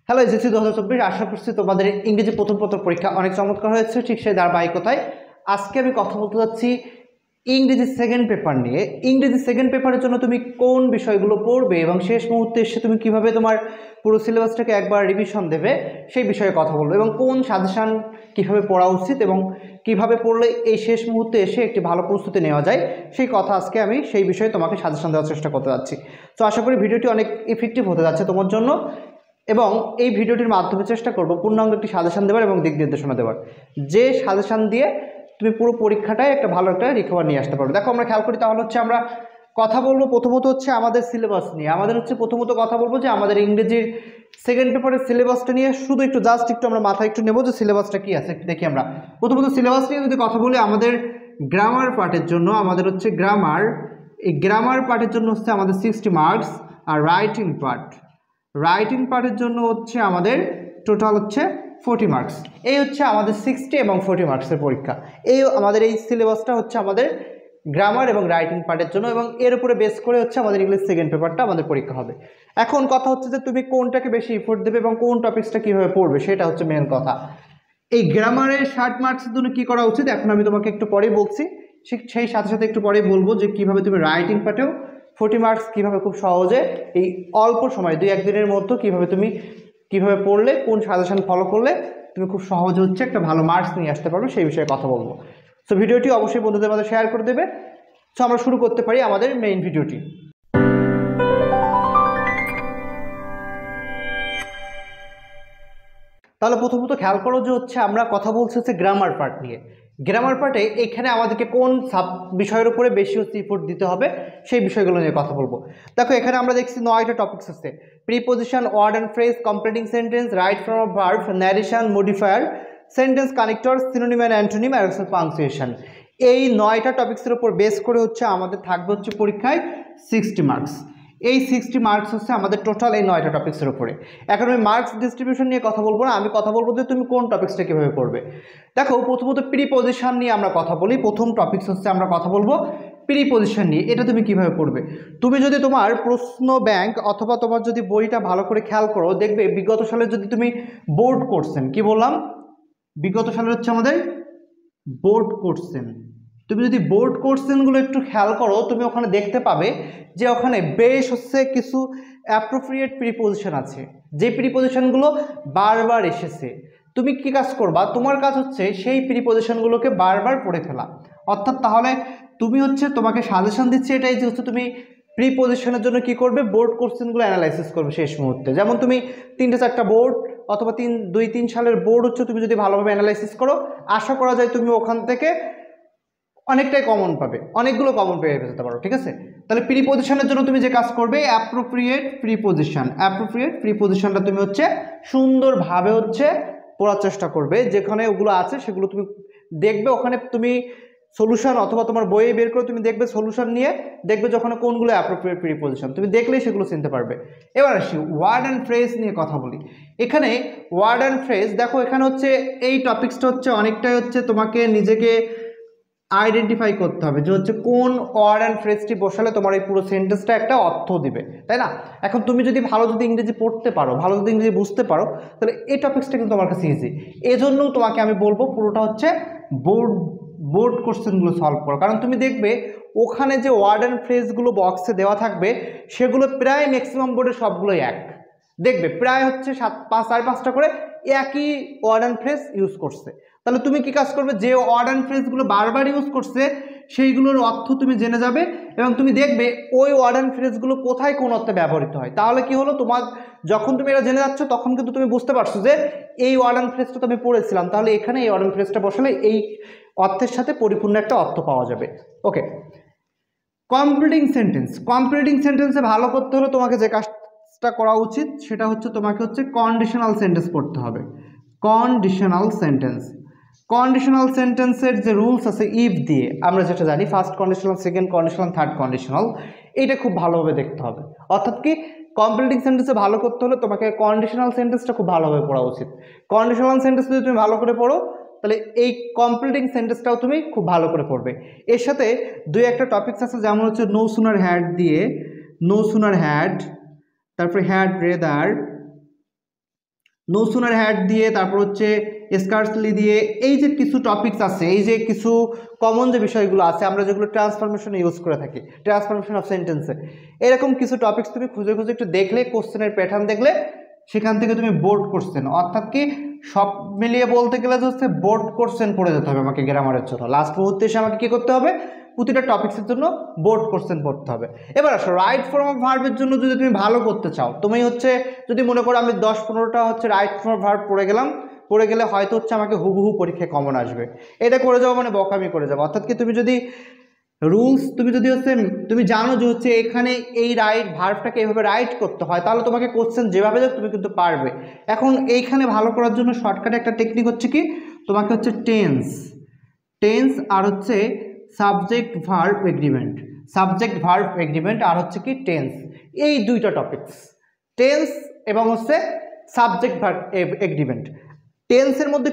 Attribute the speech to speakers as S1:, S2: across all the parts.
S1: Hello SSC 2024 আশা করছি তোমাদের ইংরেজি প্রথম পরীক্ষা অনেক চমৎকার হয়েছে। ঠিক সেই ধারাবাহিকতায় আজকে আমি কথা বলতে যাচ্ছি ইংরেজি সেকেন্ড পেপার নিয়ে। ইংরেজি সেকেন্ড পেপারের জন্য তুমি কোন বিষয়গুলো পড়বে এবং শেষ মুহূর্তে এসে তুমি কিভাবে তোমার পুরো সিলেবাসটাকে একবার রিভিশন দেবে সেই বিষয়ে কথা বলবো, এবং কোন সাজেশান কিভাবে পড়া উচিত এবং কিভাবে পড়লে এই শেষ মুহূর্তে এসে একটি ভালো প্রস্তুতি নেওয়া যায় সেই কথা আজকে আমি সেই বিষয়ে তোমাকে সাজেশান দেওয়ার চেষ্টা করতে যাচ্ছি। তো আশা করি ভিডিওটি অনেক ইফেক্টিভ হতে যাচ্ছে তোমার জন্য, এবং এই ভিডিওটির মাধ্যমে চেষ্টা করব পূর্ণাঙ্গ একটি সাজেশন দেওয়ার এবং দিক নির্দেশনা দেওয়ার, যে সাজেশন দিয়ে তুমি পুরো পরীক্ষাটায় একটা ভালো একটা রিকভার নিয়ে আসতে পারবে। দেখো আমরা খেয়াল করি, তাহলে হচ্ছে আমরা কথা বলবো প্রথমত হচ্ছে আমাদের সিলেবাস নিয়ে। আমাদের হচ্ছে প্রথমত কথা বলবো যে আমাদের ইংরেজির সেকেন্ড পেপারের সিলেবাসটা নিয়ে শুধু একটু জাস্ট একটু আমরা মাথায় একটু নেবো যে সিলেবাসটা কী আছে একটু দেখি। আমরা প্রথমত সিলেবাস নিয়ে যদি কথা বলি, আমাদের গ্রামার পার্টের জন্য আমাদের হচ্ছে গ্রামার, এই গ্রামার পার্টের জন্য হচ্ছে আমাদের 60 মার্কস, আর রাইটিং পার্টের জন্য হচ্ছে আমাদের টোটাল হচ্ছে 40 মার্কস। এই হচ্ছে আমাদের 60 এবং 40 মার্কসের পরীক্ষা। এই আমাদের এই সিলেবাসটা হচ্ছে আমাদের গ্রামার এবং রাইটিং পার্টের জন্য, এবং এর উপরে বেস করে হচ্ছে আমাদের ইংলিশ সেকেন্ড পেপারটা আমাদের পরীক্ষা হবে। এখন কথা হচ্ছে যে তুমি কোনটাকে বেশি এফোর্ট দেবে এবং কোন টপিকসটা কীভাবে পড়বে সেটা হচ্ছে মেন কথা। এই গ্রামারের 60 মার্কসের জন্য কী করা উচিত এখন আমি তোমাকে একটু পরেই বলছি, সেই সাথে সাথে একটু পরেই বলবো যে কীভাবে তুমি রাইটিং পার্টেও 40 মার্কস কীভাবে খুব সহজে এই অল্প সময় 2-1 দিনের মধ্যে কীভাবে পড়লে কোন সাজেশন ফলো করলে তুমি খুব সহজে হচ্ছে একটা ভালো মার্কস নিয়ে আসতে পারবে সেই বিষয়ে কথা বলবো। সো ভিডিওটি অবশ্যই বন্ধুদের মধ্যে শেয়ার করে দেবে। সো আমরা শুরু করতে পারি আমাদের মেইন ভিডিওটি। তাহলে প্রথমত খেয়াল করো যে হচ্ছে আমরা কথা বলছি হচ্ছে গ্রামার পার্ট নিয়ে। গ্রামার পার্টে এখানে আমাদেরকে কোন বিষয়ের উপরে বেশি হচ্ছে ইফোর্ট দিতে হবে সেই বিষয়গুলো নিয়ে কথা বলবো। দেখো এখানে আমরা দেখছি 9টা টপিকস আছে: preposition, word and phrase, completing sentence, write from a verb, narration, modifier, sentence connector, synonym and antonym, আর পাংচুয়েশন। এই 9টা টপিক্সের উপর বেস করে হচ্ছে আমাদের থাকবে হচ্ছে পরীক্ষায় 60 মার্কস। এই 60 মার্কস হচ্ছে আমাদের টোটাল এই 9টা টপিক্সের উপরে। এখন আমি মার্কস ডিস্ট্রিবিউশন নিয়ে কথা বলবো না, আমি কথা বলবো যে তুমি কোন টপিক্সটা কীভাবে পড়বে। দেখো প্রথমত প্রিপোজিশন নিয়ে আমরা কথা বলি। প্রথম টপিক্স হচ্ছে আমরা কথা বলবো প্রিপোজিশন নিয়ে। এটা তুমি কিভাবে পড়বে? তুমি যদি তোমার প্রশ্ন ব্যাংক অথবা তোমার যদি বইটা ভালো করে খেয়াল করো, দেখবে বিগত সালে যদি তুমি বোর্ড কোশ্চেন, কি বললাম, বিগত সালের হচ্ছে আমাদের বোর্ড কোশ্চেন, তুমি যদি বোর্ড কোশ্চেনগুলো একটু খেয়াল করো তুমি ওখানে দেখতে পাবে যে ওখানে বেশ হচ্ছে কিছু অ্যাপ্রোপ্রিয়েট প্রিপোজিশন আছে, যে প্রিপোজিশনগুলো বারবার এসেছে। তুমি কি কাজ করবা? তোমার কাজ হচ্ছে সেই প্রিপোজিশনগুলোকে বারবার পড়ে ফেলা। অর্থাৎ তাহলে তুমি হচ্ছে তোমাকে সাজেশন দিচ্ছে এটাই যে হচ্ছে তুমি প্রিপোজিশনের জন্য কি করবে, বোর্ড কোশ্চেনগুলো অ্যানালাইসিস করবে শেষ মুহূর্তে। যেমন তুমি 3-4টা বোর্ড অথবা 2-3 সালের বোর্ড হচ্ছে তুমি যদি ভালোভাবে অ্যানালাইসিস করো, আশা করা যায় তুমি ওখান থেকে অনেকটাই কমন পাবে, অনেকগুলো কমন পেয়ে যেতে পারো। ঠিক আছে, তাহলে প্রিপোজিশনের জন্য তুমি যে কাজ করবে অ্যাপ্রোপ্রিয়েট প্রিপোজিশনটা তুমি হচ্ছে সুন্দরভাবে হচ্ছে পড়ার চেষ্টা করবে। যেখানে ওগুলো আছে সেগুলো তুমি দেখবে, ওখানে তুমি সলিউশন অথবা তোমার বইয়ে বের করে তুমি দেখবে সলিউশন নিয়ে দেখবে যখন কোনগুলো অ্যাপ্রোপ্রিয়েট প্রিপোজিশন তুমি দেখলেই সেগুলো চিনতে পারবে। এবার আসি ওয়ার্ড অ্যান্ড ফ্রেজ নিয়ে কথা বলি। এখানে ওয়ার্ড অ্যান্ড ফ্রেজ দেখো এখানে হচ্ছে এই টপিক্সটা হচ্ছে অনেকটাই হচ্ছে তোমাকে নিজেকে আইডেন্টিফাই করতে হবে যে হচ্ছে কোন ওয়ার্ড অ্যান্ড ফ্রেজটি বসালে তোমার এই পুরো সেন্টেন্সটা একটা অর্থ দিবে, তাই না? এখন তুমি যদি ভালো যদি ইংরেজি পড়তে পারো, ভালো যদি ইংরেজি বুঝতে পারো, তাহলে এই টপিক্সটা কিন্তু তোমার কাছে ইজি। এজন্য তোমাকে আমি বলবো পুরোটা হচ্ছে বোর্ড কোশ্চেনগুলো সলভ করো। কারণ তুমি দেখবে ওখানে যে ওয়ার্ড অ্যান্ড ফ্রেজগুলো বক্সে দেওয়া থাকবে সেগুলো প্রায় ম্যাক্সিমাম বোর্ডের সবগুলোই এক। দেখবে প্রায় হচ্ছে 4-5টা করে একই ওয়ার্ড অ্যান্ড ফ্রেজ ইউজ করছে। তাহলে তুমি কি কাজ করবে, যে ওয়ার্ড অ্যান্ড ফ্রেজগুলো বারবার ইউজ করছে সেইগুলোর অর্থ তুমি জেনে যাবে, এবং তুমি দেখবে ওই ওয়ার্ড অ্যান্ড ফ্রেজগুলো কোথায় কোন অর্থে ব্যবহৃত হয়। তাহলে কি হলো, তোমার যখন তুমি এটা জেনে যাচ্ছ তখন কিন্তু তুমি বুঝতে পারছো যে এই ওয়ার্ড অ্যান্ড ফ্রেজটা তো আমি পড়েছিলাম, তাহলে এখানে এই ওয়ার্ড অ্যান্ড ফ্রেজটা বসালে এই অর্থের সাথে পরিপূর্ণ একটা অর্থ পাওয়া যাবে। ওকে, কমপ্লিটিং সেন্টেন্সে ভালো করতে হলে তোমাকে যে কাজটা করা উচিত সেটা হচ্ছে তোমাকে হচ্ছে কন্ডিশনাল সেন্টেন্স পড়তে হবে। কন্ডিশনাল সেন্টেন্সের যে রুলস আছে ইফ দিয়ে আমরা যেটা জানি, first conditional, second conditional, third conditional, এইটা খুব ভালোভাবে দেখতে হবে। অর্থাৎ কি, কমপ্লিটিং সেন্টেন্সে ভালো করতে হলে তোমাকে কন্ডিশনাল সেন্টেন্সটা খুব ভালোভাবে পড়া উচিত। কন্ডিশনাল সেন্টেন্স যদি তুমি ভালো করে পড়ো তাহলে এই কমপ্লিটিং সেন্টেন্সটাও তুমি খুব ভালো করে পড়বে। এর সাথে 2-1টা টপিকস আছে, যেমন হচ্ছে নো সুনার হ্যাড দিয়ে, নো সুনার হ্যাড, তারপরে had rather, no sooner had দিয়ে, তারপর হচ্ছে স্কার্সলি দিয়ে, এই যে কিছু টপিকস আছে, এই যে কিছু কমন যে বিষয়গুলো আছে আমরা যেগুলো ট্রান্সফরমেশনে ইউজ করে থাকি, ট্রান্সফরমেশন অফ সেন্টেন্সে, এরকম কিছু টপিকস তুমি খুঁজে খুঁজে একটু দেখলে, কোশ্চেনের প্যাটার্ন দেখলে সেখান থেকে তুমি বোর্ড কোশ্চেন, অর্থাৎ কি সব মিলিয়ে বলতে গেলে যে হচ্ছে বোর্ড কোশ্চেন পড়ে যেতে হবে আমাকে গ্রামারের জন্য। লাস্ট মুহূর্তে এসে আমাকে কী করতে হবে, প্রতিটা টপিক্সের জন্য বোর্ড কোশ্চেন পড়তে হবে। এবার আসো রাইট ফর্ম অফ ভার্বের জন্য যদি তুমি ভালো করতে চাও, তুমি হচ্ছে যদি মনে করো আমি 10-15টা হচ্ছে রাইট ফর্ম অফ ভার্ব পড়ে গেলাম, পড়ে গেলে হয়তো হচ্ছে আমাকে হুবহু পরীক্ষায় কমন আসবে, এটা করে যাবো মানে বকামি করে যাবো। অর্থাৎ কি তুমি যদি রুলস তুমি যদি হচ্ছে তুমি জানো যে হচ্ছে এখানে এই রাইট ভার্বটাকে এইভাবে রাইট করতে হয়, তাহলে তোমাকে কোশ্চেন যেভাবে যাক তুমি কিন্তু পারবে। এখন এইখানে ভালো করার জন্য শর্টকাটে একটা টেকনিক হচ্ছে কি, তোমাকে হচ্ছে টেন্স আর হচ্ছে subject verb agreement, subject verb agreement আর হচ্ছে কি টেন্স, এই দুইটা টপিকস, টেন্স এবং হচ্ছে সাবজেক্ট ভার্ব এগ্রিমেন্ট। টেন্সের মধ্যে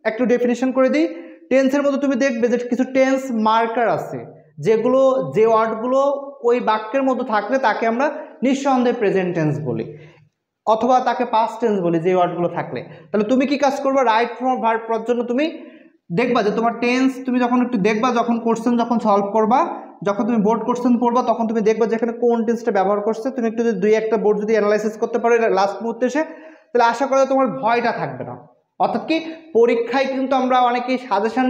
S1: একটু ডেফিনেশন করে দিই। টেন্সের মধ্যে তুমি দেখবে যে কিছু টেন্স মার্কার আছে, যেগুলো যে ওয়ার্ডগুলো ওই বাক্যের মধ্যে থাকলে তাকে আমরা নিঃসন্দেহে প্রেজেন্ট টেন্স বলি, অথবা তাকে পাস্ট টেন্স বলি যে ওয়ার্ডগুলো থাকলে। তাহলে তুমি কি কাজ করবে, রাইট ফর্ম অফ ভার্ব পড়ার জন্য তুমি দেখবা যে তোমার টেন্স তুমি যখন একটু দেখবা, যখন কোশ্চেন যখন সলভ করবা, যখন তুমি বোর্ড কোশ্চেন পড়বা, তখন তুমি দেখবা যে এখানে কোন টেন্সটা ব্যবহার করছে, তুমি একটু যদি 2-1টা বোর্ড যদি অ্যানালাইসিস করতে পারো লাস্ট মুহূর্তে এসে, তাহলে আশা করা তোমার ভয়টা থাকবে না। অর্থাৎ কি পরীক্ষায় কিন্তু আমরা অনেকেই সাজেশন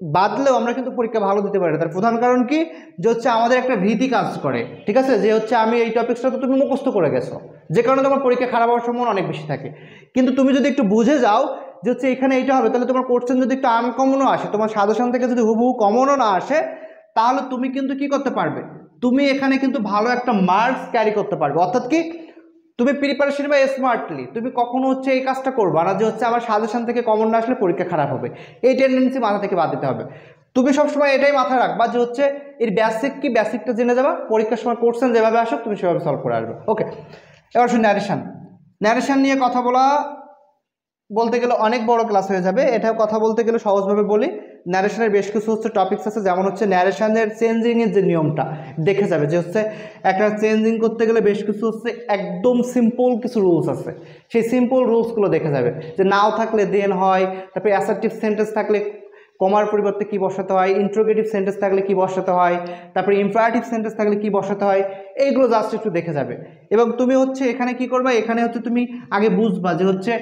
S1: বাদলেও আমরা কিন্তু পরীক্ষা ভালো দিতে পারি। তার প্রধান কারণ কি, যে হচ্ছে আমাদের একটা ভীতি কাজ করে, ঠিক আছে, যে হচ্ছে আমি এই টপিক্সটা তো তুমি মুখস্থ করে গেছো, যে কারণে তোমার পরীক্ষা খারাপ হওয়ার সম্ভাবনা অনেক বেশি থাকে। কিন্তু তুমি যদি একটু বুঝে যাও যে হচ্ছে এখানে এইটা হবে, তাহলে তোমার কোশ্চেন যদি একটু আনকমনও আসে, তোমার সাজেশন থেকে যদি হুবহু কমনও না আসে, তাহলে তুমি কিন্তু কি করতে পারবে, তুমি এখানে কিন্তু ভালো একটা মার্কস ক্যারি করতে পারবে। অর্থাৎ কি তুমি প্রিপারেশন বা স্মার্টলি তুমি কখনো হচ্ছে এই কাজটা করবা না যে হচ্ছে আমার সাজেশন থেকে কমন না আসলে পরীক্ষা খারাপ হবে, এই টেন্ডেন্সি মাথা থেকে বাদ দিতে হবে। তুমি সবসময় এটাই মাথায় রাখবা যে হচ্ছে এর বেসিক কি, বেসিকটা জেনে যাবা, পরীক্ষার সময় কোশ্চেন যেভাবে আসুক তুমি সেভাবে সলভ করে আসবে। ওকে, এবার শুধু ন্যারেশন নিয়ে কথা বলতে গেলে অনেক বড় ক্লাস হয়ে যাবে, এটাও কথা বলতে গেলে সহজভাবে বলি। ন্যারেশনের বেশ কিছু হচ্ছে টপিকস আছে, যেমন হচ্ছে ন্যারেশনের চেঞ্জিংয়ের যে নিয়মটা দেখে যাবে যে হচ্ছে একটা চেঞ্জিং করতে গেলে বেশ কিছু হচ্ছে একদম সিম্পল কিছু রুলস আছে, সেই সিম্পল রুলসগুলো দেখে যাবে যে নাও থাকলে দেন হয়, তারপরে অ্যাসার্টিভ সেন্টেন্স থাকলে কমার পরিবর্তে কি বসাতে হয়, ইন্ট্রোগেটিভ সেন্টেন্স থাকলে কি বসাতে হয়, তারপরে ইম্পারেটিভ সেন্টেন্স থাকলে কি বসাতে হয়, এইগুলো জাস্ট একটু দেখে যাবে। এবং তুমি হচ্ছে এখানে কি করবা, এখানে হচ্ছে তুমি আগে বুঝবা যে হচ্ছে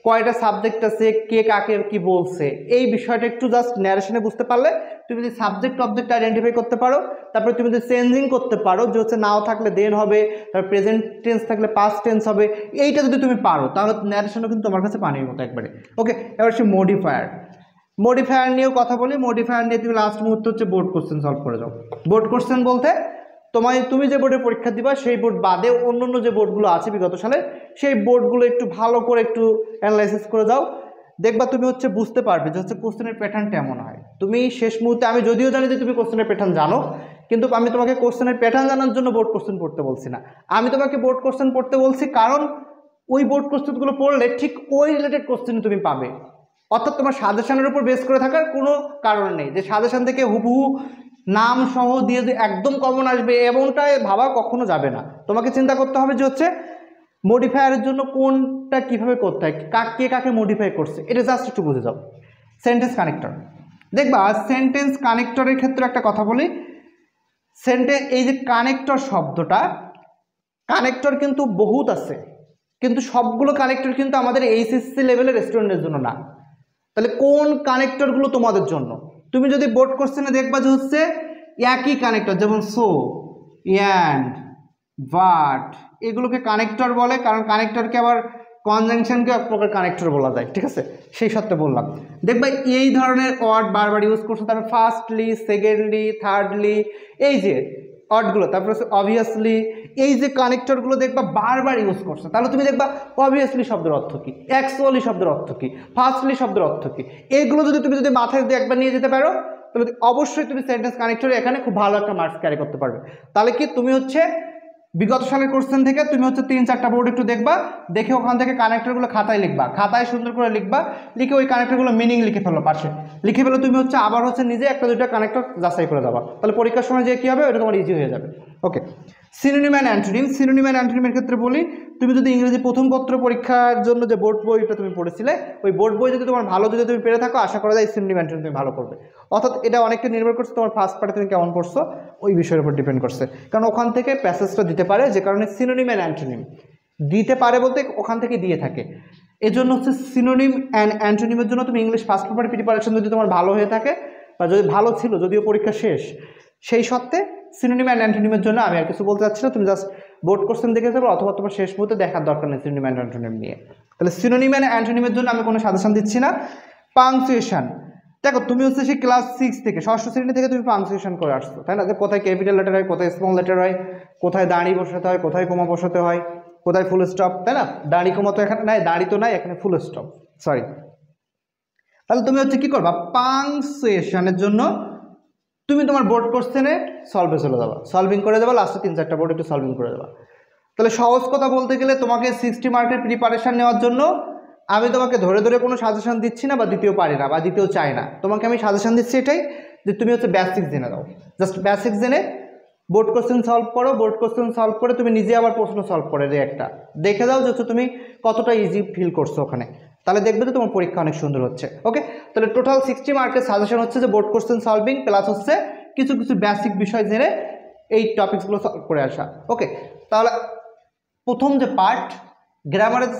S1: কয়টা সাবজেক্ট আছে, কে কাকে কি বলছে, এই বিষয়টা একটু জাস্ট ন্যারেশনে বুঝতে পারলে তুমি যদি সাবজেক্ট অবজেক্ট আইডেন্টিফাই করতে পারো, তারপরে তুমি যদি চেঞ্জিং করতে পারো যে হচ্ছে নাও থাকলে দেন হবে, তারপর প্রেজেন্ট টেন্স থাকলে পাস্ট টেন্স হবে, এইটা যদি তুমি পারো তাহলে ন্যারেশনও কিন্তু তোমার কাছে পানির মতো একবারে। ওকে, এবার সে মডিফায়ার নিয়েও কথা বলি। মডিফায়ার নিয়ে তুমি লাস্ট মুহূর্তে হচ্ছে বোর্ড কোশ্চেন সলভ করে যাও। বোর্ড কোশ্চেন বলতে তুমি যে বোর্ডে পরীক্ষা দিবা সেই বোর্ড বাদে অন্য যে বোর্ডগুলো আছে বিগত সালে, সেই বোর্ডগুলো একটু ভালো করে একটু অ্যানালাইসিস করে যাও, দেখবা তুমি হচ্ছে বুঝতে পারবে যে হচ্ছে কোশ্চেনের প্যাটার্নটা এমন হয়। তুমি শেষ মুহূর্তে, আমি যদিও জানি যে তুমি কোশ্চেনের প্যাটার্ন জানো, কিন্তু আমি তোমাকে কোশ্চেনের প্যাটার্ন জানার জন্য বোর্ড কোশ্চেন পড়তে বলছি না, আমি তোমাকে বোর্ড কোশ্চেন পড়তে বলছি কারণ ওই বোর্ড কোশ্চেনগুলো পড়লে ঠিক ওই রিলেটেড কোশ্চেন তুমি পাবে। অর্থাৎ তোমার সাজেশনের উপর বেস করে থাকার কোনো কারণ নেই যে সাজেশন থেকে হুবহু নাম সহ দিয়ে যে একদম কমন আসবে এমনটাই ভাবা কখনো যাবে না। তোমাকে চিন্তা করতে হবে যে হচ্ছে মডিফায়ারের জন্য কোনটা কিভাবে করতে হয়, কে কাকে মডিফাই করছে, এটা জাস্ট একটু বুঝে যাও। সেন্টেন্স কানেক্টর দেখবা, সেন্টেন্স কানেক্টরের ক্ষেত্রে একটা কথা বলি, এই যে কানেক্টর শব্দটা, কানেক্টর কিন্তু বহুত আছে, কিন্তু সবগুলো কানেক্টর কিন্তু আমাদের এইচএসসি লেভেলের স্টুডেন্টের জন্য না। তাহলে কোন কানেক্টরগুলো তোমাদের জন্য, তুমি যদি বোর্ড কোশ্চেনে দেখবা যে হচ্ছে একই কানেক্টর, যেমন সো, অ্যান্ড, বাট, এগুলোকে কানেক্টর বলে, কারণ কানেক্টরকে আবার কনজাংশনকে এক প্রকার কানেক্টর বলা যায়, ঠিক আছে, সেই সত্ত্বে বললাম। দেখবা এই ধরনের ওয়ার্ড বারবার ইউজ করছে, তারপর ফার্স্টলি, সেকেন্ডলি, থার্ডলি, এই যে ওয়ার্ডগুলো, তারপর হচ্ছে অবভিয়াসলি, এই যে কানেক্টরগুলো দেখবা বারবার ইউজ করছে, তাহলে তুমি দেখবা অবভিয়াসলি শব্দের অর্থ কী, অ্যাকচুয়ালি শব্দের অর্থ কী, ফার্স্টলি শব্দের অর্থ কী, এইগুলো তুমি যদি মাথায় দিয়ে একবার নিয়ে যেতে পারো, তাহলে অবশ্যই তুমি সেন্টেন্স কানেক্টরে এখানে খুব ভালো একটা মার্কস ক্যারি করতে পারবে। তাহলে কি তুমি হচ্ছে বিগত সালের কোশ্চেন থেকে তুমি হচ্ছে 3-4টা বোর্ড একটু দেখবা, দেখে ওখান থেকে কানেক্টরগুলো খাতায় লিখবা, খাতায় সুন্দর করে লিখবা, লিখে ওই কানেক্টরগুলো মিনিং লিখে ফেলো, পাশে লিখে ফেলো, তুমি হচ্ছে আবার হচ্ছে নিজে 1-2টা কানেক্টর যাচাই করে দেবা, তাহলে পরীক্ষার সময় যে কী হবে ওটা তোমার ইজি হয়ে যাবে। Okay, synonym and antonym, synonym and অ্যান্টোনিমের ক্ষেত্রে বলি, তুমি যদি ইংরেজি প্রথম পত্র পরীক্ষার জন্য যে বোর্ড বইটা তুমি পড়েছিলে, ওই বোর্ড বই যদি তোমার ভালো যদি তুমি পেরে থাকো, আশা করা যায় সিনোনিম অ্যান্টোনিম তুমি ভালো করবে। অর্থাৎ এটা অনেকটা নির্ভর করছে তোমার ফার্স্ট পার্টে তুমি কেমন পড়ছো ওই বিষয়ের উপর ডিপেন্ড করছে, কারণ ওখান থেকে প্যাসেজটা দিতে পারে, যে কারণে সিনোনিম অ্যান্ড অ্যান্টোনিম দিতে পারে বলতে ওখান থেকে দিয়ে থাকে। এজন্য হচ্ছে সিনোনিম অ্যান্ড অ্যান্টোনিমের জন্য তুমি ইংলিশ ফার্স্ট পেপার প্রিপারেশন যদি তোমার ভালো হয়ে থাকে, বা যদি ভালো ছিল যদিও পরীক্ষা শেষ, সেই সত্ত্বে সিনোনিম অ্যান্ড অ্যান্টোনিমের জন্য আমি আর কিছু বলতে চাচ্ছি না, তুমি জাস্ট বোর্ড কোশ্চেন দেখে যাবো, অথবা তোমার শেষ মুহূর্তে দেখার দরকার নেই সিনোনিম অ্যান্ড অ্যান্টোনিম নিয়ে। তাহলে সিনোনিম অ্যান্ড অ্যান্টোনিমের জন্য আমি কোনো সাজেশন দিচ্ছি না। পাংচুয়েশন, দেখো তুমি হচ্ছে সেই ক্লাস 6 থেকে, ষষ্ঠ শ্রেণী থেকে তুমি পাংচুয়েশন করে আসছো, তাই না? যে কোথায় ক্যাপিটাল লেটার হয়, কোথায় স্মল লেটার হয়, কোথায় দাঁড়ি বসাতে হয়, কোথায় কমা বসাতে হয়, কোথায় ফুল স্টপ, তাই না? দাঁড়ি কমা তো এখানে নাই, দাঁড়ি তো নাই, এখানে ফুল স্টপ, সরি। তাহলে তুমি হচ্ছে কি করবা, পাংচুয়েশনের জন্য তুমি তোমার বোর্ড কোশ্চেনে সলভে চলে যাবা, সলভিং করে যাবা, লাস্টে 3-4টা বোর্ড একটু সলভিং করে যাবা। তাহলে সহজ কথা বলতে গেলে তোমাকে 60 মার্কের প্রিপারেশন নেওয়ার জন্য আমি তোমাকে ধরে ধরে কোনো সাজেশন দিচ্ছি না, বা দিতেও পারি না, বা দিতেও চাই না। তোমাকে আমি সাজেশন দিচ্ছি এটাই, যে তুমি হচ্ছে বেসিক জেনে দাও, জাস্ট বেসিক জেনে বোর্ড কোশ্চেন সলভ করো, বোর্ড কোশ্চেন সলভ করে তুমি নিজে আবার প্রশ্ন সলভ করে একটা দেখে দাও যে হচ্ছে তুমি কতটা ইজি ফিল করছো ওখানে, তাহলে দেখবে যে তোমার পরীক্ষা অনেক সুন্দর হচ্ছে। ওকে, তাহলে টোটাল 60 মার্কের সাজেশন হচ্ছে যে বোর্ড কোশ্চেন সলভিং প্লাস হচ্ছে কিছু কিছু বেসিক বিষয় জেনে এই টপিকসগুলো সলভ করে আসা। ওকে, তাহলে প্রথম যে পার্ট গ্রামারের যে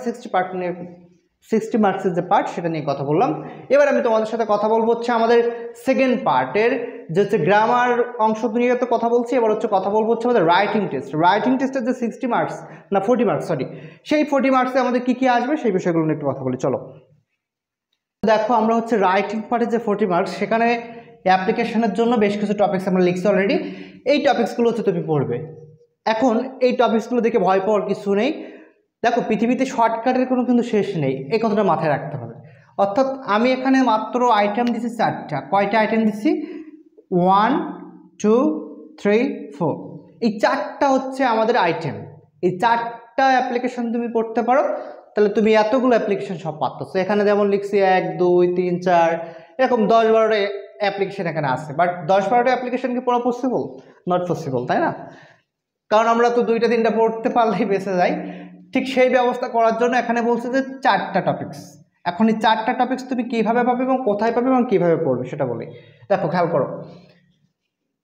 S1: 60 মার্কসের যে পার্ট সেটা নিয়ে কথা বললাম। এবার আমি তোমাদের সাথে কথা বলবো হচ্ছে আমাদের সেকেন্ড পার্টের যে হচ্ছে গ্রামার অংশ নিয়ে তো কথা বলছি, এবার হচ্ছে কথা বলবো হচ্ছে আমাদের রাইটিং টেস্ট। রাইটিং টেস্টের যে 60 মার্কস না 40 মার্কস, সরি, সেই 40 মার্কসে আমাদের কী কী আসবে সেই বিষয়গুলো নিয়ে একটু কথা বলি, চলো। দেখো আমরা হচ্ছে রাইটিং পার্টের যে 40 মার্কস, সেখানে অ্যাপ্লিকেশনের জন্য বেশ কিছু টপিকস আমরা লিখছি অলরেডি। এই টপিকসগুলো হচ্ছে তুমি পড়বে। এখন এই টপিকসগুলো দেখে ভয় পাওয়ার কিছু নেই। দেখো পৃথিবীতে শর্টকাটের কোনো কিন্তু শেষ নেই, এই কথাটা মাথায় রাখতে হবে। অর্থাৎ আমি এখানে মাত্র আইটেম দিচ্ছি 4টা। কয়টা আইটেম দিচ্ছি? 1 2 3 4, এই 4টা হচ্ছে আমাদের আইটেম। এই 4টা অ্যাপ্লিকেশন তুমি পড়তে পারো, তাহলে তুমি এতগুলো অ্যাপ্লিকেশন সব পাচ্ছো। এখানে যেমন লিখছি 1 2 3 4 এরকম 10-12টা অ্যাপ্লিকেশন এখানে আছে, বাট 10-12টা অ্যাপ্লিকেশন কি পড়া পসিবল? নট পসিবল, তাই না? কারণ আমরা তো 2টা-3টা পড়তে পারলেই বেঁচে যাই। ঠিক সেই ব্যবস্থা করার জন্য এখানে বলছে যে 4টা টপিকস। এখন এই 4টা টপিকস তুমি কীভাবে পাবে এবং কোথায় পাবে এবং কীভাবে পড়বে সেটা বলি। দেখো খেয়াল করো,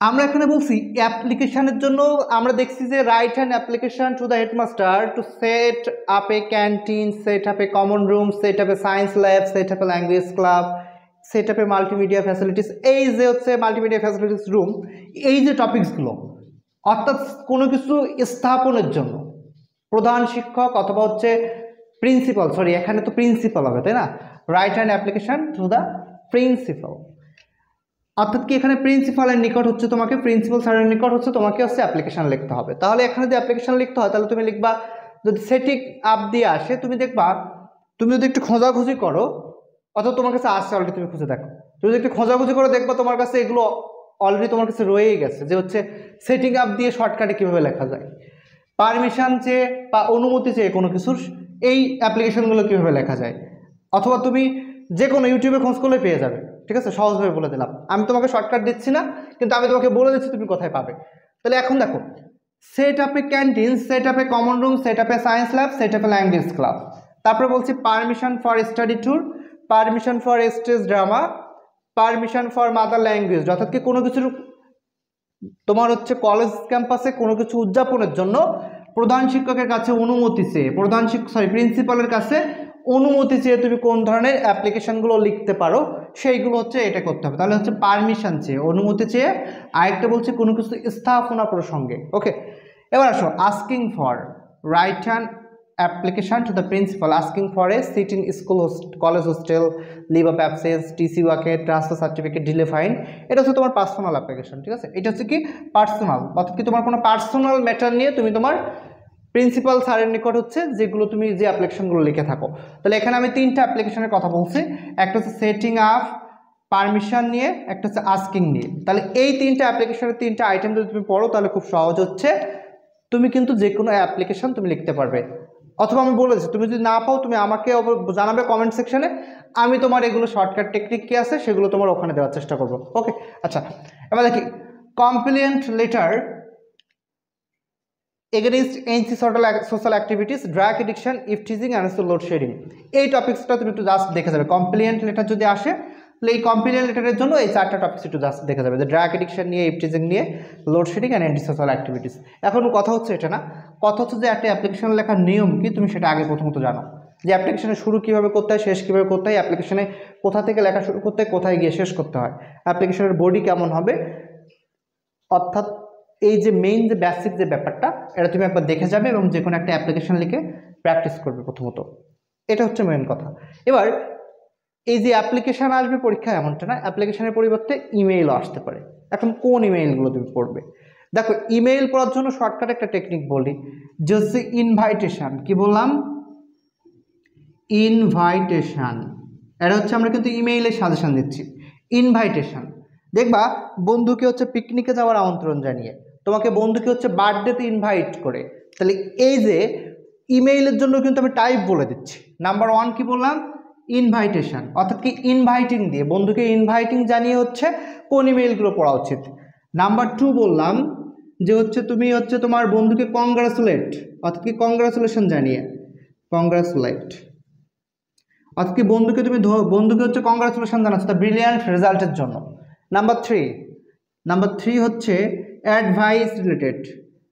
S1: আমরা এখানে বলছি অ্যাপ্লিকেশনের জন্য আমরা দেখছি যে right an application to the headmaster two set up a canteen, set up a common room, set up a science lab, set up A language club, set up A multimedia facilities. এই যে হচ্ছে multimedia facilities room, এই যে টপিকসগুলো, অর্থাৎ কোনো কিছু স্থাপনের জন্য প্রধান শিক্ষক অথবা হচ্ছে প্রিন্সিপাল, সরি এখানে তো প্রিন্সিপাল হবে, তাই না? Right an application to the principal, অর্থাৎ কি এখানে প্রিন্সিপালের নিকট হচ্ছে তোমাকে, প্রিন্সিপাল স্যারের নিকট হচ্ছে তোমাকে হচ্ছে অ্যাপ্লিকেশন লিখতে হবে। তাহলে এখানে যদি অ্যাপ্লিকেশন লিখতে হয় তাহলে তুমি লিখবা, যদি সেটিং আপ দিয়ে আসে তুমি দেখবা, তুমি যদি একটু খোঁজাখুঁজি করো, অথবা তোমার কাছে আসছে অলরেডি, তুমি খুঁজে দেখো, তুমি যদি একটু খোঁজাখুঁজি করো দেখবা তোমার কাছে এগুলো অলরেডি তোমার কাছে রয়েই গেছে, যে হচ্ছে সেটিং আপ দিয়ে শর্টকাটে কীভাবে লেখা যায়, পারমিশন চেয়ে বা অনুমতি চেয়ে কোনো কিছুর এই অ্যাপ্লিকেশনগুলো কীভাবে লেখা যায়, অথবা তুমি যে কোনো ইউটিউবে খোঁজ করলে পেয়ে যাবে। ঠিক আছে, সহজভাবে বলে দিলাম, আমি তোমাকে শর্টকাট দিচ্ছি না, কিন্তু আমি তোমাকে বলে দিচ্ছি তুমি কোথায় পাবে। তাহলে এখন দেখো, set up a canteen, set up a common room, set up a science lab, set up A language club. তারপরে বলছি permission for study tour, permission for stage drama, permission for mother language. অর্থাৎ কি কোনো কিছুর তোমার হচ্ছে college ক্যাম্পাসে কোনো কিছু উদযাপনের জন্য প্রধান শিক্ষকের কাছে অনুমতি চেয়ে, প্রিন্সিপালের কাছে অনুমতি চেয়ে তুমি কোন ধরনের অ্যাপ্লিকেশনগুলো লিখতে পারো সেইগুলো হচ্ছে এটা করতে হবে। তাহলে হচ্ছে পারমিশন চেয়ে, অনুমতি চেয়ে, আরেকটা বলছে কোনো কিছু স্থাপনা প্রসঙ্গে। ওকে, এবার আসো asking for, right an application to the principal asking for a seat in school, college hostel, leave of absence, TC ওয়াকে, ট্রান্সফার সার্টিফিকেট, ডিলে ফাইন। এটা হচ্ছে তোমার পার্সোনাল অ্যাপ্লিকেশন। ঠিক আছে, এটা হচ্ছে কি পার্সোনাল, অর্থাৎ কি তোমার কোনো পার্সোনাল ম্যাটার নিয়ে তুমি তোমার প্রিন্সিপাল স্যারের নিকট হচ্ছে যেগুলো তুমি যে অ্যাপ্লিকেশনগুলো লিখে থাকো। তাহলে এখানে আমি 3টা অ্যাপ্লিকেশনের কথা বলছি, একটা হচ্ছে সেটিং আপ, পারমিশন নিয়ে, একটা হচ্ছে আস্কিং নিয়ে। তাহলে এই 3টা অ্যাপ্লিকেশনের 3টা আইটেম যদি তুমি পড়ো তাহলে খুব সহজ হচ্ছে, তুমি কিন্তু যে কোনো অ্যাপ্লিকেশন তুমি লিখতে পারবে। অথবা আমি বলে দিচ্ছি, তুমি যদি না পাও তুমি আমাকে জানাবে কমেন্ট সেকশনে, আমি তোমার এগুলো শর্টকাট টেকনিক কি আছে সেগুলো তোমার ওখানে দেওয়ার চেষ্টা করবো। ওকে, আচ্ছা এবার দেখি complaint letter against anti social activities, drug addiction, eve teasing and load shedding. এই টপিক্সটা তুমি একটু জাস্ট দেখে যাবে। কমপ্লেন্ট লেটার যদি আসে তাহলে এই কমপ্লেন্ট লেটারের জন্য এই 4টা টপিক্স একটু জাস্ট দেখে যাবে, যে ড্রাগ এডিকশন নিয়ে, ইফটিজিং নিয়ে, load shedding and anti social activities. এখন কথা হচ্ছে এটা না, কথা হচ্ছে যে একটা অ্যাপ্লিকেশন লেখার নিয়ম কি তুমি সেটা আগে প্রথমত জানো, যে অ্যাপ্লিকেশনে শুরু কীভাবে করতে হয়, শেষ কীভাবে করতে হয়, অ্যাপ্লিকেশনে কোথা থেকে লেখা শুরু করতে হয়, কোথায় গিয়ে শেষ করতে হয়, অ্যাপ্লিকেশনের বডি কেমন হবে, অর্থাৎ এই যে মেইন যে বেসিক যে ব্যাপারটা এটা তুমি একবার দেখে যাবে এবং যে কোনো একটা অ্যাপ্লিকেশন লিখে প্র্যাকটিস করবে প্রথমত। এটা হচ্ছে মেইন কথা। এবার এই যে অ্যাপ্লিকেশান আসবে পরীক্ষা এমনটা না, অ্যাপ্লিকেশনের পরিবর্তে ইমেইলও আসতে পারে। এখন কোন ইমেইলগুলো তুমি পড়বে? দেখো, ইমেইল পড়ার জন্য শর্টকাট একটা টেকনিক বলি, যে হচ্ছে ইনভাইটেশান। কি বললাম? ইনভাইটেশান। এটা হচ্ছে আমরা কিন্তু ইমেইলে সাজেশন দিচ্ছি। ইনভাইটেশান দেখবা বন্ধুকে হচ্ছে পিকনিকে যাওয়ার আমন্ত্রণ জানিয়ে, তোমাকে বন্ধুকে হচ্ছে বার্থডেতে ইনভাইট করে। তাহলে এই যে ইমেইলের জন্য কিন্তু আমি টাইপ বলে দিচ্ছি। নাম্বার 1 কি বললাম? ইনভাইটেশান, অর্থাৎ কি ইনভাইটিং দিয়ে, বন্ধুকে ইনভাইটিং জানিয়ে হচ্ছে কোন ইমেইলগুলো পড়া উচিত। নাম্বার 2 বললাম যে হচ্ছে তুমি হচ্ছে তোমার বন্ধুকে কংগ্রাচুলেট, অর্থাৎ কি কংগ্রাচুলেশন জানিয়ে, কংগ্রাচুলেট, অর্থাৎ কি বন্ধুকে হচ্ছে কংগ্রাচুলেশন জানাচ্ছে তার ব্রিলিয়ান্ট রেজাল্টের জন্য। নাম্বার 3 হচ্ছে অ্যাডভাইস রিলেটেড,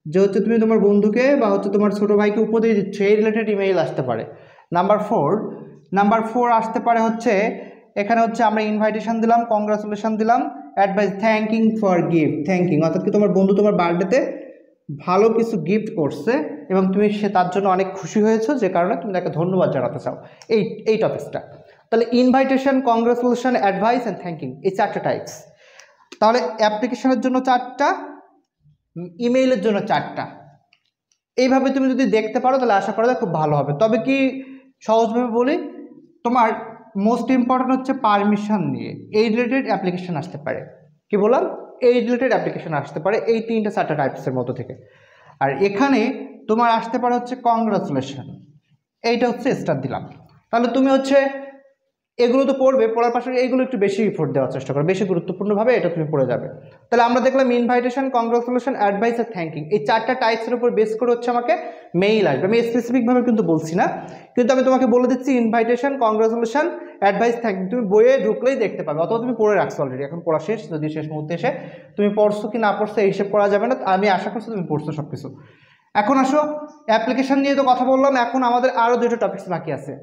S1: যে হচ্ছে তুমি তোমার বন্ধুকে বা হচ্ছে তোমার ছোটো ভাইকে উপদেশ দিচ্ছ, এই রিলেটেড ইমেইল আসতে পারে। নাম্বার 4 আসতে পারে হচ্ছে এখানে হচ্ছে আমরা ইনভাইটেশন দিলাম, কংগ্রাচুলেশন দিলাম, advice, thanking for gift, thanking, অর্থাৎ কি তোমার বন্ধু তোমার বার্থডেতে ভালো কিছু গিফট করছে এবং তুমি তার জন্য অনেক খুশি হয়েছো, যে কারণে তুমি তাকে ধন্যবাদ জানাতে চাও। এই টপিকসটা। তাহলে invitation, congratulation, advice and thanking, এই 4টা টাইপস। তাহলে অ্যাপ্লিকেশনের জন্য 4টা, ইমেইলের জন্য 4টা। এইভাবে তুমি যদি দেখতে পারো তাহলে আশা করা যায় খুব ভালো হবে। তবে কি সহজভাবে বলি, তোমার মোস্ট ইম্পর্টেন্ট হচ্ছে পারমিশন নিয়ে এই রিলেটেড অ্যাপ্লিকেশন আসতে পারে। কি বললাম? এই রিলেটেড অ্যাপ্লিকেশন আসতে পারে এই 3-4টা টাইপসের মধ্যে থেকে। আর এখানে তোমার আসতে পারে হচ্ছে কংগ্রাচুলেশন, এইটা হচ্ছে স্টার দিলাম। তাহলে তুমি হচ্ছে এগুলো তো পড়বে, পড়ার পাশাপাশি এইগুলো একটু বেশি এফোর্ট দেওয়ার চেষ্টা করো, বেশি গুরুত্বপূর্ণভাবে এটা তুমি পড়ে যাবে। তাহলে আমরা দেখলাম ইনভাইটেশন, কংগ্রাচুলেশন, অ্যাডভাইস আর থ্যাঙ্কিং, এই 4টা টাইপসের উপর বেস করে হচ্ছে আমাকে মেইল আসবে। আমি স্পেসিফিকভাবে কিন্তু বলছি না, কিন্তু আমি তোমাকে বলে দিচ্ছি ইনভাইটেশন, কংগ্রাচুলেশন, অ্যাডভাইস, থ্যাঙ্কিং তুমি বইয়ে ঢুকলেই দেখতে পাবে, অথবা তুমি পড়ে রাখছো অলরেডি, এখন পড়া শেষ। যদি শেষ মুহূর্তে এসে তুমি পড়ছো কি না পড়ছো এই হিসেব করা যাবে না, আমি আশা করছি তুমি পড়ছো সব কিছু। এখন আসো, অ্যাপ্লিকেশন নিয়ে তো কথা বললাম, এখন আমাদের আরও 2টা টপিক্স বাকি আছে।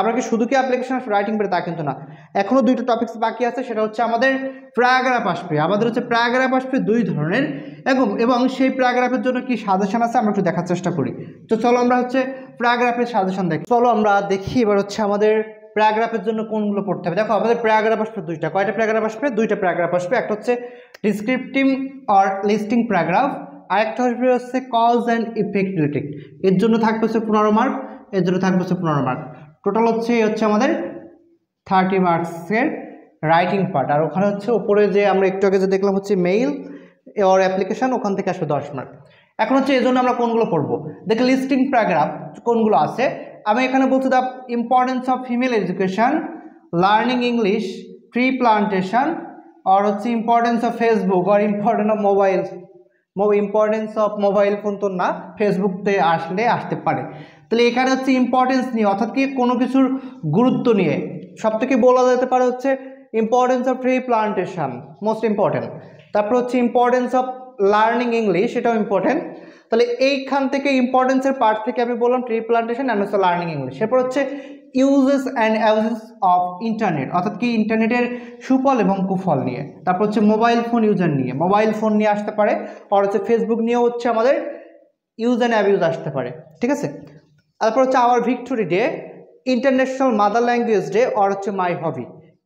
S1: আমরা কি শুধু কি অ্যাপ্লিকেশন রাইটিং পেরে তা কিন্তু না, এখনও 2টা টপিক্স বাকি আছে। সেটা হচ্ছে আমাদের প্যারাগ্রাফ আসবে। আমাদের হচ্ছে প্যারাগ্রাফ আসবে 2 ধরনের, এবং সেই প্যারাগ্রাফের জন্য কি সাজেশন আছে আমরা একটু দেখার চেষ্টা করি। তো চলো আমরা হচ্ছে প্যারাগ্রাফের সাজেশন দেখি। চলো আমরা দেখি এবার হচ্ছে আমাদের প্যারাগ্রাফের জন্য কোনগুলো পড়তে হবে। দেখো, আমাদের প্যারাগ্রাফ আসবে 2টা। কয়টা প্যারাগ্রাফ আসবে? 2টা প্যারাগ্রাফ আসবে। একটা হচ্ছে ডিসক্রিপটিভ অর লিস্টিং প্যারাগ্রাফ, আরেকটা আসবে হচ্ছে কজ অ্যান্ড ইফেক্ট রিলেটেড। এর জন্য থাকবে হচ্ছে 15 মার্ক, এর জন্য থাকবে হচ্ছে 15 মার্ক। টোটাল হচ্ছে আমাদের 30 মার্কসের রাইটিং পার্ট। আর ওখানে হচ্ছে উপরে যে আমরা একটু আগে যে দেখলাম হচ্ছে মেইল ওর অ্যাপ্লিকেশান, ওখান থেকে আসবে 10 মার্ক। এখন হচ্ছে এই জন্য আমরা কোনগুলো পড়বো, দেখে লিস্টিং প্যারাগ্রাফ কোনগুলো আছে। আমি এখানে বলছি the importance of female education, learning English, tree plantation, আর হচ্ছে ইম্পর্টেন্স অফ ফেসবুক, আর importance of importance of mobile phone তো না, ফেসবুকতে আসতে পারে। তাহলে এখানে হচ্ছে ইম্পর্টেন্স নিয়ে, অর্থাৎ কি কোনো কিছুর গুরুত্ব নিয়ে সব থেকে বলা যেতে পারে হচ্ছে importance of tree plantation, most important. তারপর হচ্ছে ইম্পর্টেন্স অফ লার্নিং ইংলিশ, এটাও ইম্পর্টেন্ট। তাহলে এইখান থেকে ইম্পর্টেন্সের পার্ট থেকে আমি বললাম ট্রি প্লান্টেশন অ্যান্ড হচ্ছে লার্নিং ইংলিশ। এরপর হচ্ছে uses and abuses of internet, অর্থাৎ কি ইন্টারনেটের সুফল এবং কুফল নিয়ে। তারপর হচ্ছে মোবাইল ফোন ইউজার নিয়ে, মোবাইল ফোন নিয়ে আসতে পারে। আর হচ্ছে ফেসবুক নিয়েও হচ্ছে আমাদের ইউজ অ্যান্ড অ্যাবিউজ আসতে পারে, ঠিক আছে। তারপর হচ্ছে our victory day, international mother language day, আর হচ্ছে মাই হবি।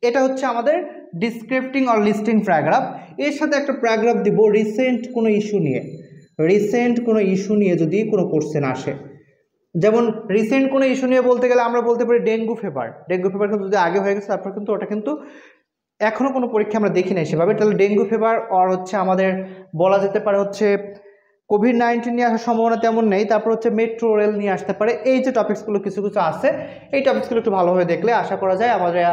S1: এটা হচ্ছে আমাদের ডিসক্রিপটিং অর লিস্টিং প্যারাগ্রাফ। এর সাথে একটা প্যারাগ্রাফ দিব রিসেন্ট কোনো ইস্যু নিয়ে, যদি কোনো কোশ্চেন আসে। যেমন রিসেন্ট কোনো ইস্যু নিয়ে বলতে গেলে আমরা বলতে পারি ডেঙ্গু ফিভার কিন্তু যদি আগে হয়ে গেছে তারপর কিন্তু ওটা কিন্তু এখনও কোনো পরীক্ষা আমরা দেখি নাই সেভাবে। তাহলে ডেঙ্গু ফিভার, আর হচ্ছে আমাদের বলা যেতে পারে হচ্ছে কোভিড-19 নিয়ে আসার সম্ভাবনা তেমন নেই। তারপর হচ্ছে মেট্রো রেল নিয়ে আসতে পারে। এই যে টপিক্সগুলো কিছু আছে, এই টপিক্সগুলো একটু ভালোভাবে দেখলে আশা করা যায় আমাদের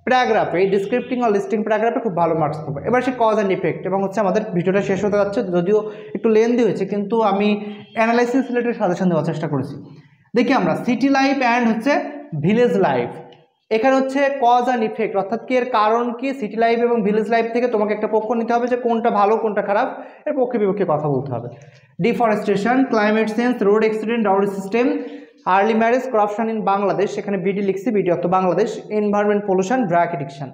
S1: প্যারাগ্রাফে, এই ডিসক্রিপ্টিং আর লিস্টিং প্যারাগ্রাফে খুব ভালো মার্কস পাবে। এবার সে কজ অ্যান্ড ইফেক্ট, এবং হচ্ছে আমাদের ভিডিওটা শেষ হতে যাচ্ছে, যদিও একটু লেন্দি হয়েছে, কিন্তু আমি অ্যানালাইসিস রিলেটেড সাজেশন দেওয়ার চেষ্টা করেছি। দেখি আমরা সিটি লাইফ অ্যান্ড হচ্ছে ভিলেজ লাইফ, এখানে হচ্ছে কজ অ্যান্ড ইফেক্ট, অর্থাৎ কি এর কারণ কি, সিটি লাইফ এবং ভিলেজ লাইফ থেকে তোমাকে একটা পক্ষ নিতে হবে যে কোনটা ভালো কোনটা খারাপ, এর পক্ষে বিপক্ষে কথা বলতে হবে। Deforestation, climate change, road accident, dowry system, early marriage, corruption in Bangladesh, সেখানে বিডি লিখছি, বিডি অর্থ Bangladesh, environment pollution, drug addiction,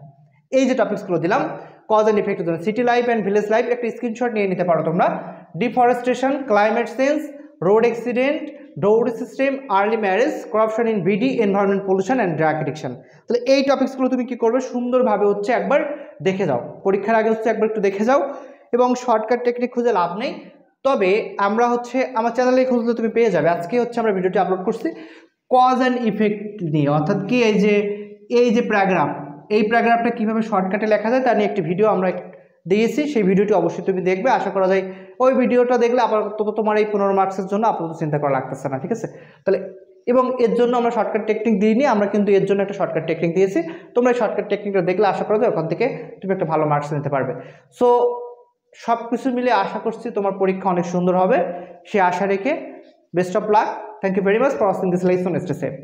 S1: এই যে টপিকসগুলো দিলাম কজ অ্যান্ড ইফেক্টের জন্য, city life and village life একটা স্ক্রিনশট নিয়ে নিতে পারো তোমরা। Deforestation, climate change, road accident, dowry system, early marriage, corruption in BD, environment pollution and drug addiction. তাহলে এই টপিকসগুলো তুমি কি করবে, সুন্দরভাবে হচ্ছে একবার দেখে যাও, পরীক্ষার আগে হচ্ছে একবার একটু দেখে যাও, এবং শর্টকাট টেকনিক খুঁজে লাভ নেই। তবে আমরা হচ্ছে আমার চ্যানেলে খুঁজলে তুমি পেয়ে যাবে, আজকে হচ্ছে আমরা ভিডিওটি আপলোড করছি কজ অ্যান্ড ইফেক্ট নিয়ে, অর্থাৎ কি এই যে প্যারাগ্রাফ, এই প্যারাগ্রাফটা কীভাবে শর্টকাটে লেখা যায় তা নিয়ে একটি ভিডিও আমরা দিয়েছি, সেই ভিডিওটি অবশ্যই তুমি দেখবে। আশা করা যায় ওই ভিডিওটা দেখলে আপাতত তোমার এই 15 মার্কসের জন্য আপাতত চিন্তা করা লাগতেছে না, ঠিক আছে? তাহলে এবং এর জন্য আমরা শর্টকাট টেকনিক দিইনি, আমরা কিন্তু এর জন্য একটা শর্টকাট টেকনিক দিয়েছি, তোমরা এই শর্টকাট টেকনিকটা দেখলে আশা করা যায় ওখান থেকে তুমি একটা ভালো মার্কস নিতে পারবে। সো সব কিছু মিলে আশা করছি তোমার পরীক্ষা অনেক সুন্দর হবে, সে আশা রেখে best of luck. Thank you very much for watching this lesson. Stay safe.